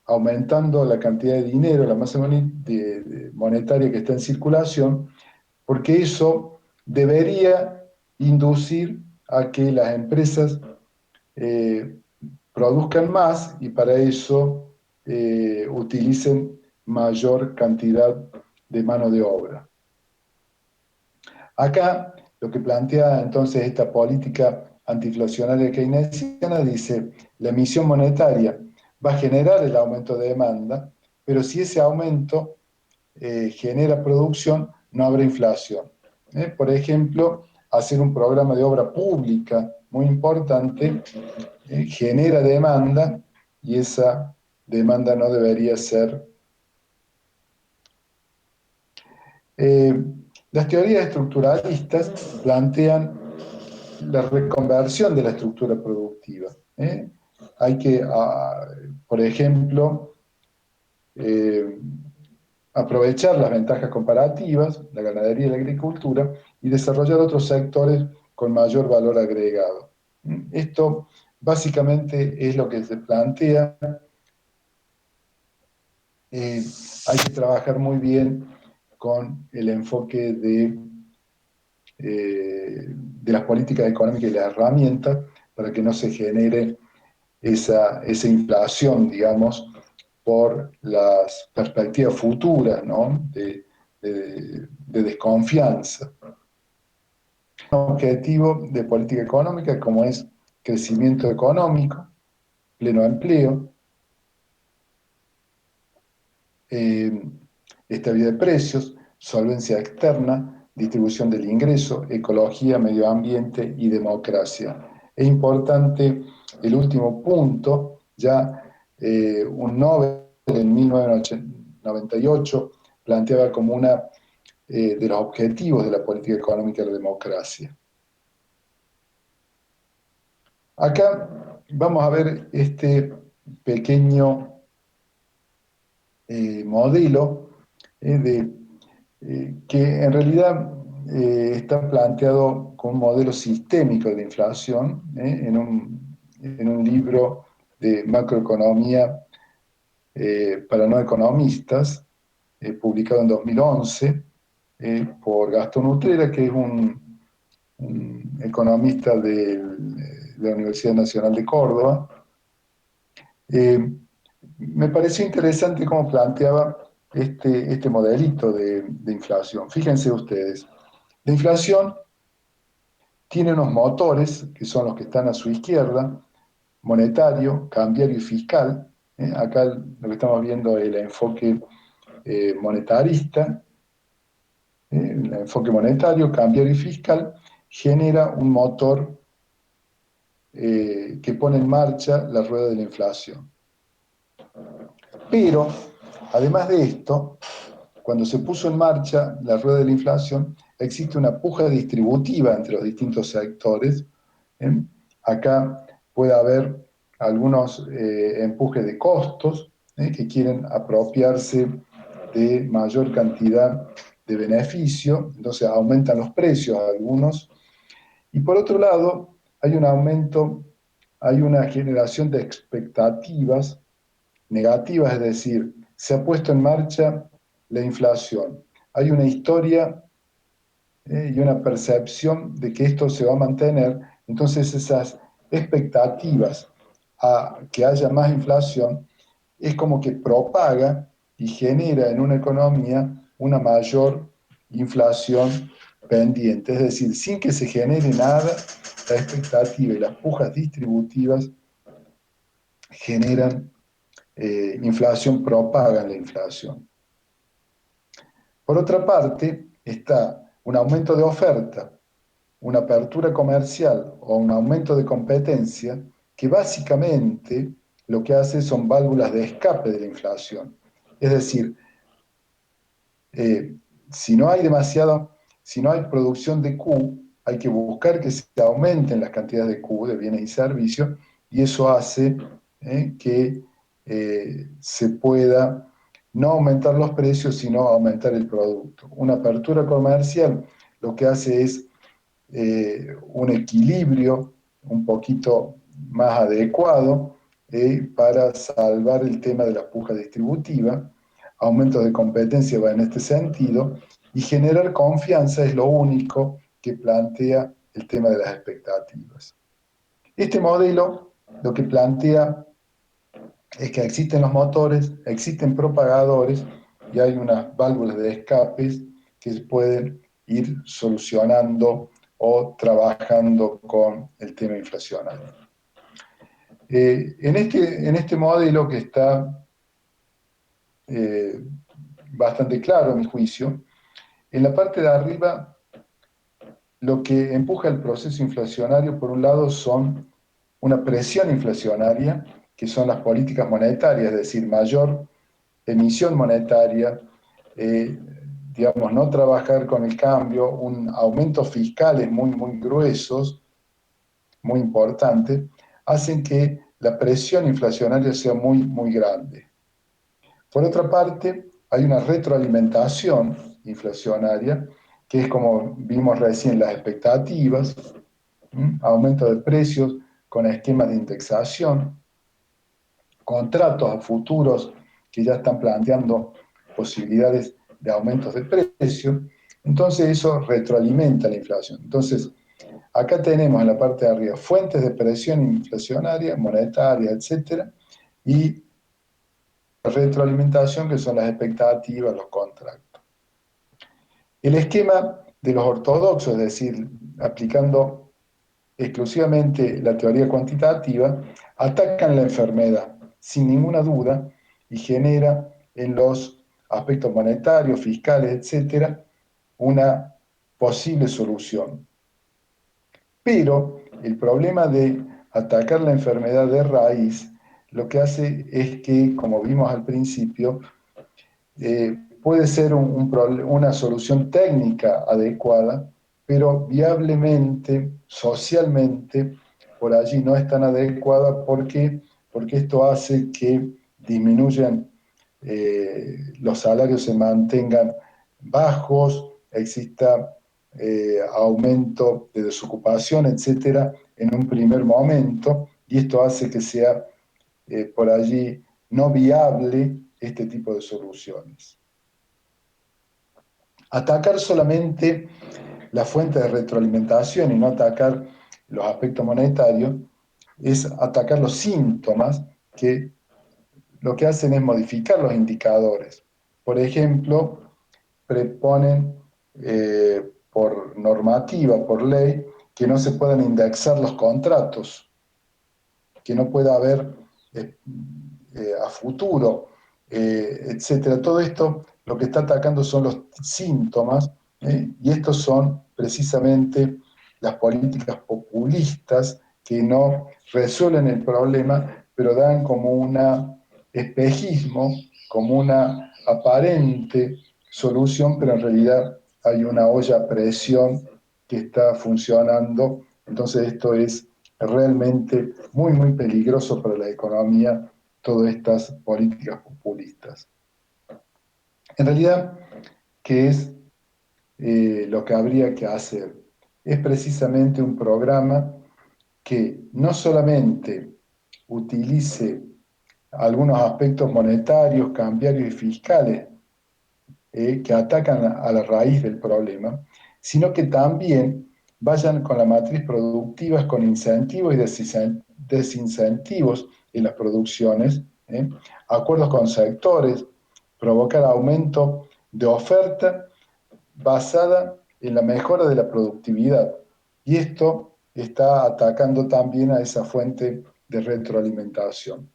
aumentando la cantidad de dinero, la masa monetaria que está en circulación, porque eso debería inducir a que las empresas produzcan más, y para eso utilicen mayor cantidad de mano de obra. Acá lo que plantea entonces esta política antiinflacionaria keynesiana dice: la emisión monetaria va a generar el aumento de demanda, pero si ese aumento genera producción, no habrá inflación. Por ejemplo, hacer un programa de obra pública muy importante genera demanda, y esa demanda no debería ser. Las teorías estructuralistas plantean la reconversión de la estructura productiva. Hay que, por ejemplo, aprovechar las ventajas comparativas, la ganadería y la agricultura, y desarrollar otros sectores con mayor valor agregado. Esto básicamente es lo que se plantea. Hay que trabajar muy bien con el enfoque de las políticas económicas y las herramientas para que no se genere esa inflación, digamos, por las perspectivas futuras, ¿no? de desconfianza. Un objetivo de política económica como es crecimiento económico, pleno empleo, estabilidad de precios, solvencia externa, distribución del ingreso, ecología, medio ambiente y democracia. Es importante el último punto, ya un Nobel en 1998 planteaba como una de los objetivos de la política económica la democracia. Acá vamos a ver este pequeño modelo que en realidad está planteado como un modelo sistémico de inflación en un libro de macroeconomía para no economistas, publicado en 2011 por Gastón Utrera, que es un economista de la Universidad Nacional de Córdoba. Me pareció interesante cómo planteaba este modelito de inflación. Fíjense ustedes, la inflación tiene unos motores, que son los que están a su izquierda, monetario, cambiario y fiscal. Acá lo que estamos viendo es el enfoque monetarista. El enfoque monetario, cambiario y fiscal genera un motor que pone en marcha la rueda de la inflación. Pero, además de esto, cuando se puso en marcha la rueda de la inflación, existe una puja distributiva entre los distintos sectores. ¿eh? Acá puede haber algunos empujes de costos que quieren apropiarse de mayor cantidad de beneficio, entonces aumentan los precios a algunos. Y por otro lado, hay un aumento, hay una generación de expectativas negativas, es decir, se ha puesto en marcha la inflación. Hay una historia y una percepción de que esto se va a mantener, entonces esas expectativas a que haya más inflación es como que propaga y genera en una economía una mayor inflación pendiente, es decir, sin que se genere nada, la expectativa y las pujas distributivas generan inflación, propagan la inflación. Por otra parte, está un aumento de oferta, una apertura comercial o un aumento de competencia que básicamente lo que hace son válvulas de escape de la inflación. Es decir, si no hay si no hay producción de Q, hay que buscar que se aumenten las cantidades de Q, de bienes y servicios, y eso hace que se pueda no aumentar los precios, sino aumentar el producto. Una apertura comercial lo que hace es un equilibrio un poquito más adecuado para salvar el tema de la puja distributiva. Aumentos de competencia va en este sentido, y generar confianza es lo único que plantea el tema de las expectativas. Este modelo lo que plantea es que existen los motores, existen propagadores y hay unas válvulas de escapes que se pueden ir solucionando o trabajando con el tema inflacionario. En este modelo que está bastante claro, a mi juicio, en la parte de arriba lo que empuja el proceso inflacionario, por un lado, son una presión inflacionaria, que son las políticas monetarias, es decir, mayor emisión monetaria, digamos, no trabajar con el cambio, un aumento fiscales muy gruesos, muy importantes, hacen que la presión inflacionaria sea muy grande. Por otra parte, hay una retroalimentación inflacionaria, que es como vimos recién las expectativas, aumento de precios con esquemas de indexación, contratos a futuros que ya están planteando posibilidades de aumentos de precios. Entonces eso retroalimenta la inflación. Entonces, acá tenemos en la parte de arriba fuentes de presión inflacionaria, monetaria, etcétera, y retroalimentación, que son las expectativas, los contratos. El esquema de los ortodoxos, es decir, aplicando exclusivamente la teoría cuantitativa, atacan la enfermedad sin ninguna duda y genera en los aspectos monetarios, fiscales, etcétera, una posible solución. Pero el problema de atacar la enfermedad de raíz lo que hace es que, como vimos al principio, puede ser una solución técnica adecuada, pero viablemente, socialmente, por allí no es tan adecuada. ¿Por qué? Porque esto hace que disminuyan, los salarios se mantengan bajos, exista aumento de desocupación, etcétera, en un primer momento, y esto hace que sea por allí no viable este tipo de soluciones. Atacar solamente la fuente de retroalimentación y no atacar los aspectos monetarios es atacar los síntomas, que lo que hacen es modificar los indicadores. por ejemplo, preponen por normativa, por ley, que no se puedan indexar los contratos, que no pueda haber a futuro, etcétera. Todo esto lo que está atacando son los síntomas, y estos son precisamente las políticas populistas que no resuelven el problema, pero dan como un espejismo, como una aparente solución, pero en realidad hay una olla a presión que está funcionando. Entonces esto es realmente muy, muy peligroso para la economía, todas estas políticas populistas. En realidad, ¿qué es lo que habría que hacer? Es precisamente un programa que no solamente utilice algunos aspectos monetarios, cambiarios y fiscales que atacan a la raíz del problema, sino que también vayan con la matriz productiva, con incentivos y desincentivos en las producciones, acuerdos con sectores, provocar aumento de oferta basada en la mejora de la productividad. Y esto está atacando también a esa fuente de retroalimentación.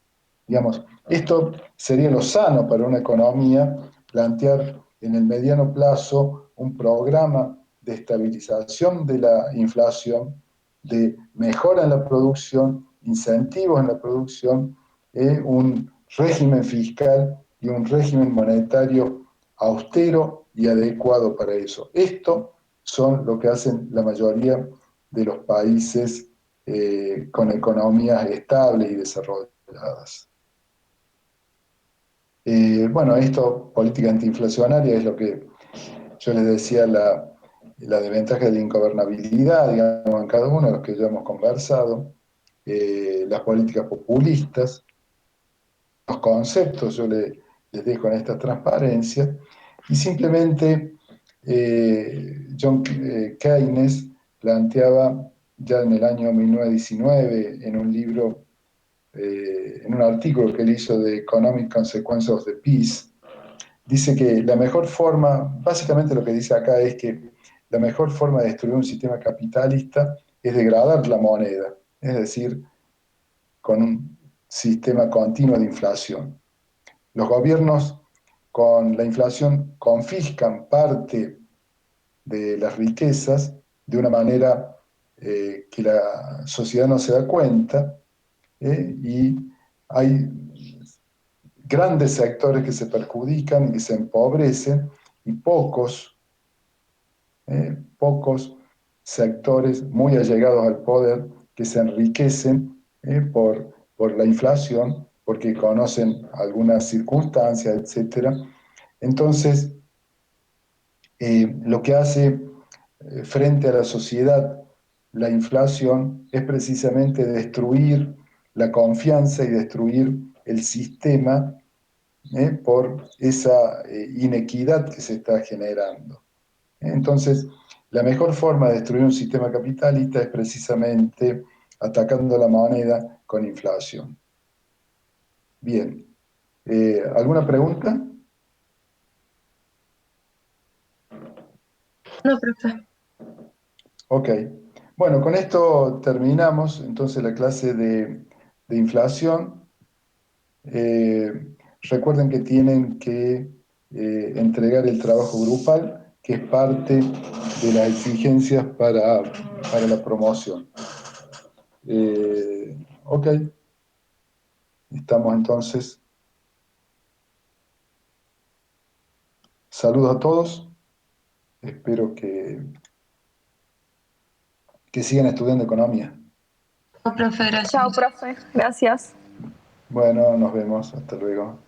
Digamos, esto sería lo sano para una economía, plantear en el mediano plazo un programa de estabilización de la inflación, de mejora en la producción, incentivos en la producción, un régimen fiscal y un régimen monetario austero y adecuado para eso. Esto son lo que hacen la mayoría de los países con economías estables y desarrolladas. Bueno, esto, política antiinflacionaria, es lo que yo les decía, la desventaja de la ingobernabilidad, digamos, en cada uno de los que ya hemos conversado, las políticas populistas, los conceptos, yo les dejo en esta transparencia, y simplemente John Keynes planteaba ya en el año 1919, en un libro, en un artículo que él hizo de Economic Consequences of the Peace, dice que la mejor forma, básicamente lo que dice acá es que la mejor forma de destruir un sistema capitalista es degradar la moneda, es decir, con un sistema continuo de inflación. Los gobiernos con la inflación confiscan parte de las riquezas de una manera que la sociedad no se da cuenta, y hay grandes sectores que se perjudican y que se empobrecen, y pocos sectores muy allegados al poder que se enriquecen por la inflación, porque conocen algunas circunstancias, etcétera. Entonces, lo que hace frente a la sociedad la inflación es precisamente destruir la confianza y destruir el sistema por esa inequidad que se está generando. Entonces, la mejor forma de destruir un sistema capitalista es precisamente atacando la moneda con inflación. Bien, ¿alguna pregunta? No, profe. Ok. Bueno, con esto terminamos entonces la clase de inflación. Recuerden que tienen que entregar el trabajo grupal, que es parte de las exigencias para la promoción. Ok, estamos entonces. Saludos a todos. Espero que sigan estudiando economía. No, profe, gracias. Chao, profe. Gracias. Bueno, nos vemos. Hasta luego.